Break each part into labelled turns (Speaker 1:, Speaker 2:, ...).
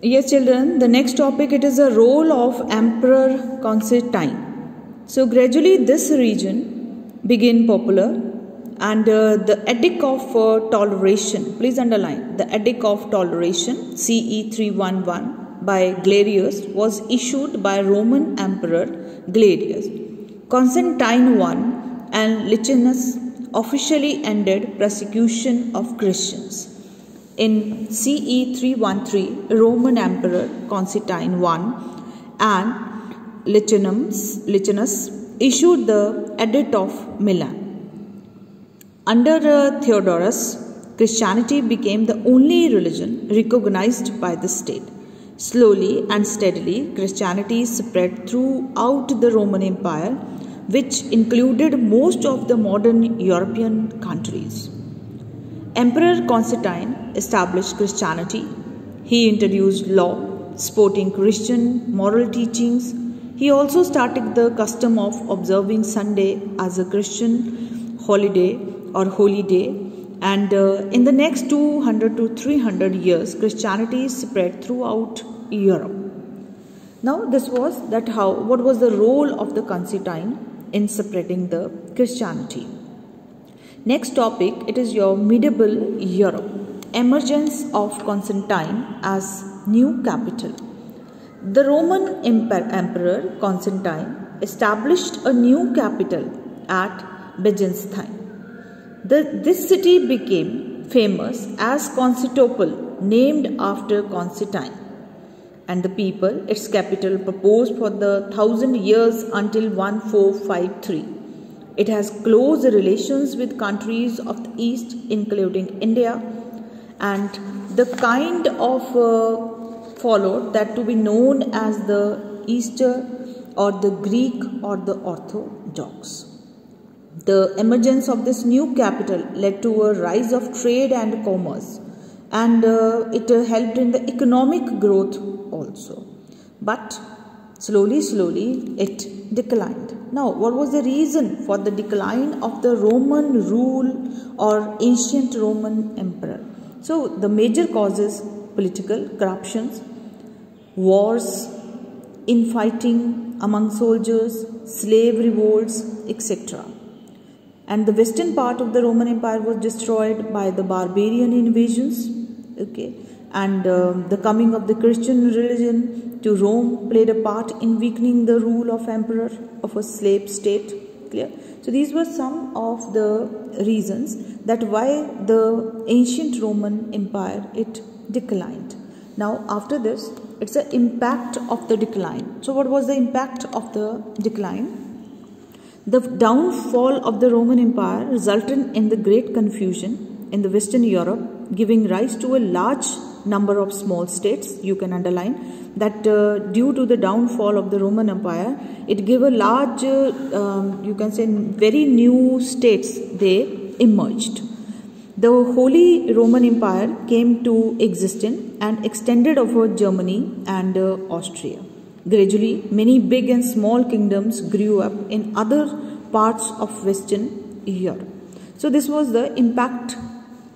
Speaker 1: Yes, children, the next topic, it is the role of Emperor Constantine. So gradually this region became popular, and the Edict of Toleration, please underline, the Edict of Toleration CE 311 by Galerius was issued by Roman Emperor Galerius. Constantine I and Licinius officially ended persecution of Christians. In CE 313, Roman Emperor Constantine I and Licinius issued the Edict of Milan. Under Theodorus, Christianity became the only religion recognized by the state. Slowly and steadily, Christianity spread throughout the Roman Empire, which included most of the modern European countries. Emperor Constantine established Christianity. He introduced law, supporting Christian moral teachings. He also started the custom of observing Sunday as a Christian holiday or holy day. And in the next 200 to 300 years, Christianity spread throughout Europe. Now, this was what was the role of the Constantine in spreading the Christianity. Next topic, it is your medieval Europe. Emergence of Constantine as new capital. The Roman Emperor Constantine established a new capital at Byzantium. This city became famous as Constantinople, named after Constantine. And the people, its capital, proposed for the 1000 years until 1453. It has close relations with countries of the East, including India, and the kind of followed that to be known as the Easter or the Greek or the Orthodox. The emergence of this new capital led to a rise of trade and commerce, and it helped in the economic growth also. But slowly it declined. Now, what was the reason for the decline of the Roman rule or ancient Roman emperor? So, the major causes: political corruptions, wars, infighting among soldiers, slave revolts, etc. And the western part of the Roman Empire was destroyed by the barbarian invasions. Okay, and the coming of the Christian religion to Rome played a part in weakening the rule of emperor of a slave state. Clear? So these were some of the reasons that why the ancient Roman Empire, it declined. Now after this, it's the impact of the decline. So what was the impact of the decline? The downfall of the Roman Empire resulted in the great confusion in the Western Europe, giving rise to a large number of small states. You can underline that due to the downfall of the Roman Empire, it gave a large, you can say, very new states, they emerged. The Holy Roman Empire came to existence and extended over Germany and Austria. Gradually, many big and small kingdoms grew up in other parts of Western Europe. So this was the impact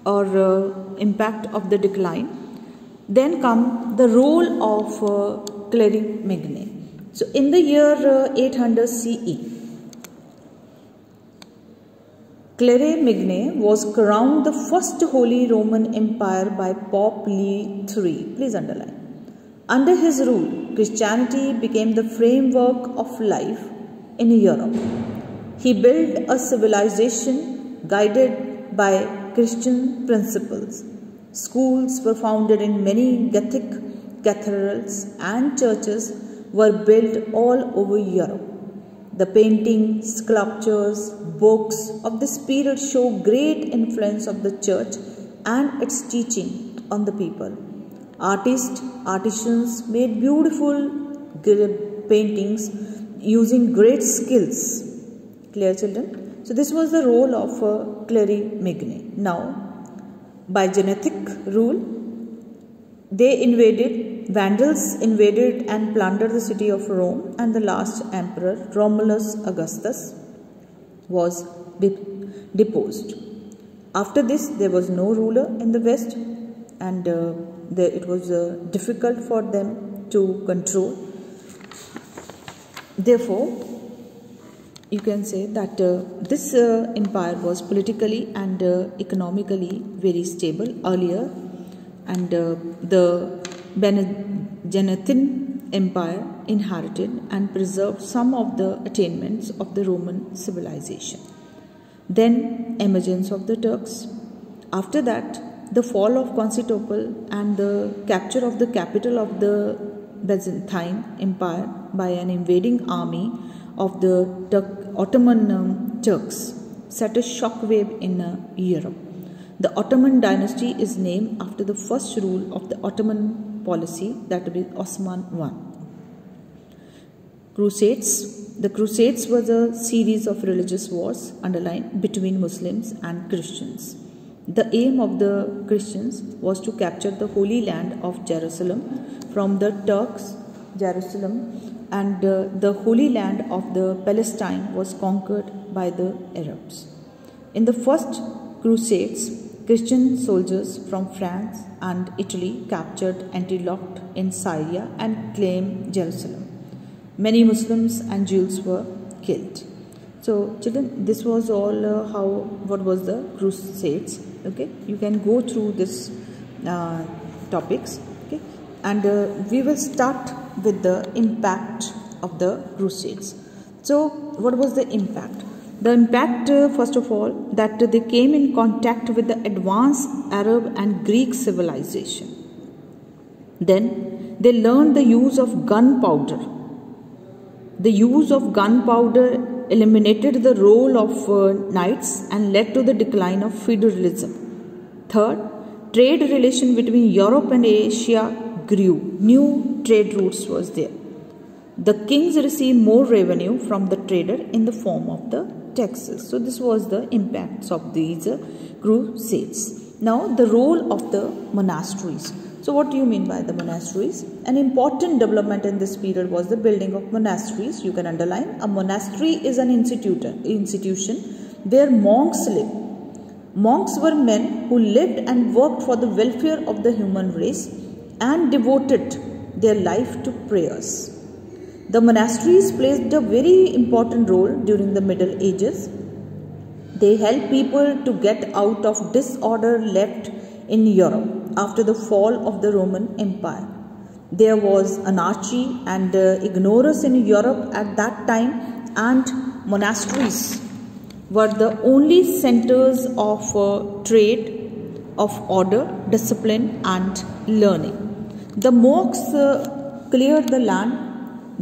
Speaker 1: impact of the decline. Then come the role of Claire Magny. So in the year 800 CE, Claire Magny was crowned the first Holy Roman Empire by Pope Leo III. Please underline. Under his rule, Christianity became the framework of life in Europe. He built a civilization guided by Christian principles. Schools were founded in many Gothic cathedrals, and churches were built all over Europe. The paintings, sculptures, books of this period show great influence of the church and its teaching on the people. Artisans made beautiful paintings using great skills. Clear, children? So this was the role of Claire Magny. Now, by genetic rule, Vandals invaded and plundered the city of Rome, and the last emperor, Romulus Augustus, was deposed. After this, there was no ruler in the West, and it was difficult for them to control. Therefore, you can say that this empire was politically and economically very stable earlier, and the Byzantine Empire inherited and preserved some of the attainments of the Roman civilization. Then emergence of the Turks. After that, the fall of Constantinople and the capture of the capital of the Byzantine Empire by an invading army of the Ottoman Turks set a shockwave in Europe. The Ottoman dynasty is named after the first rule of the Ottoman policy, that is Osman I. Crusades. The Crusades was a series of religious wars underlined between Muslims and Christians. The aim of the Christians was to capture the Holy Land of Jerusalem from the Turks, Jerusalem, and the Holy Land of the Palestine was conquered by the Arabs. In the first Crusades, Christian soldiers from France and Italy captured Antioch in Syria and claimed Jerusalem. Many Muslims and Jews were killed. So children, this was all what was the Crusades. Okay, you can go through this topics. Okay, and we will start with the impact of the Crusades. So what was the impact? The impact, first of all, that they came in contact with the advanced Arab and Greek civilization. Then they learned the use of gunpowder. The use of gunpowder eliminated the role of knights and led to the decline of feudalism. Third, trade relation between Europe and Asia grew. New trade routes was there. The kings received more revenue from the trader in the form of the taxes. So this was the impacts of these crusades. Now the role of the monasteries. So what do you mean by the monasteries? An important development in this period was the building of monasteries. You can underline, a monastery is an institution where monks live. Monks were men who lived and worked for the welfare of the human race and devoted their life to prayers. The monasteries played a very important role during the Middle Ages. They helped people to get out of disorder left in Europe after the fall of the Roman Empire. There was anarchy and ignorance in Europe at that time, and monasteries were the only centers of trade, of order, discipline and learning. The monks cleared the land,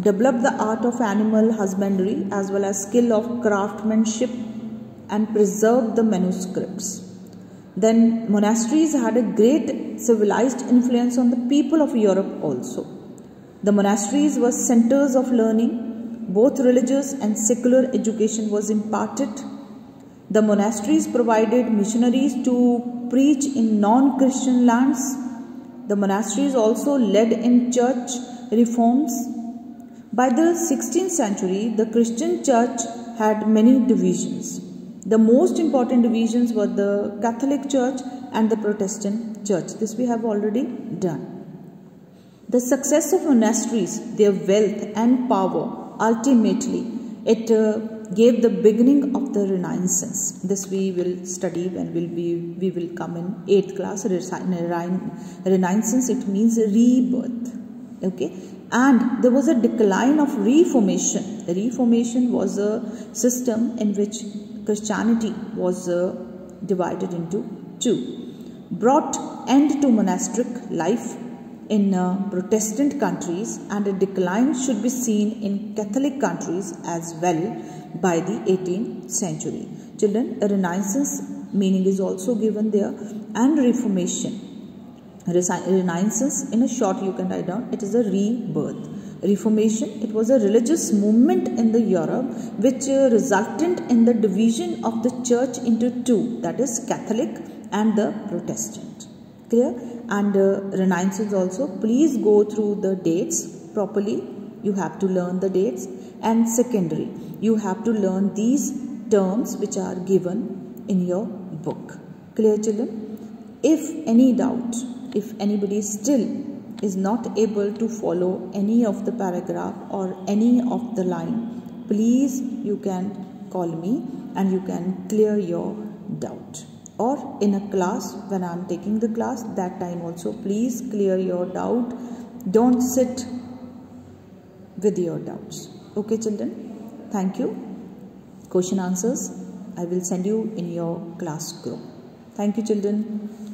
Speaker 1: developed the art of animal husbandry as well as skill of craftsmanship, and preserved the manuscripts. Then monasteries had a great civilized influence on the people of Europe also. The monasteries were centers of learning. Both religious and secular education was imparted. The monasteries provided missionaries to preach in non-Christian lands. The monasteries also led in church reforms. By the 16th century, the Christian church had many divisions. The most important divisions were the Catholic Church and the Protestant Church. This we have already done. The success of monasteries, their wealth and power, ultimately it gave the beginning of the Renaissance. This we will study when we will come in 8th class. Renaissance, it means rebirth. Okay. And there was a decline of Reformation. The Reformation was a system in which Christianity was divided into two. Brought end to monastic life in Protestant countries, and a decline should be seen in Catholic countries as well by the 18th century. Children, a Renaissance meaning is also given there, and Reformation. Renaissance, in a short you can write down, it is a rebirth. Reformation, it was a religious movement in the Europe which resulted in the division of the church into two, that is Catholic and the Protestant. Clear? And Renaissance also, please go through the dates properly. You have to learn the dates. And secondary, you have to learn these terms which are given in your book. Clear, children? If any doubt if anybody still is not able to follow any of the paragraph or any of the line, please you can call me and you can clear your doubt. Or in a class, when I am taking the class, that time also please clear your doubt. Don't sit with your doubts. Okay children, thank you. Question answers I will send you in your class group. Thank you children.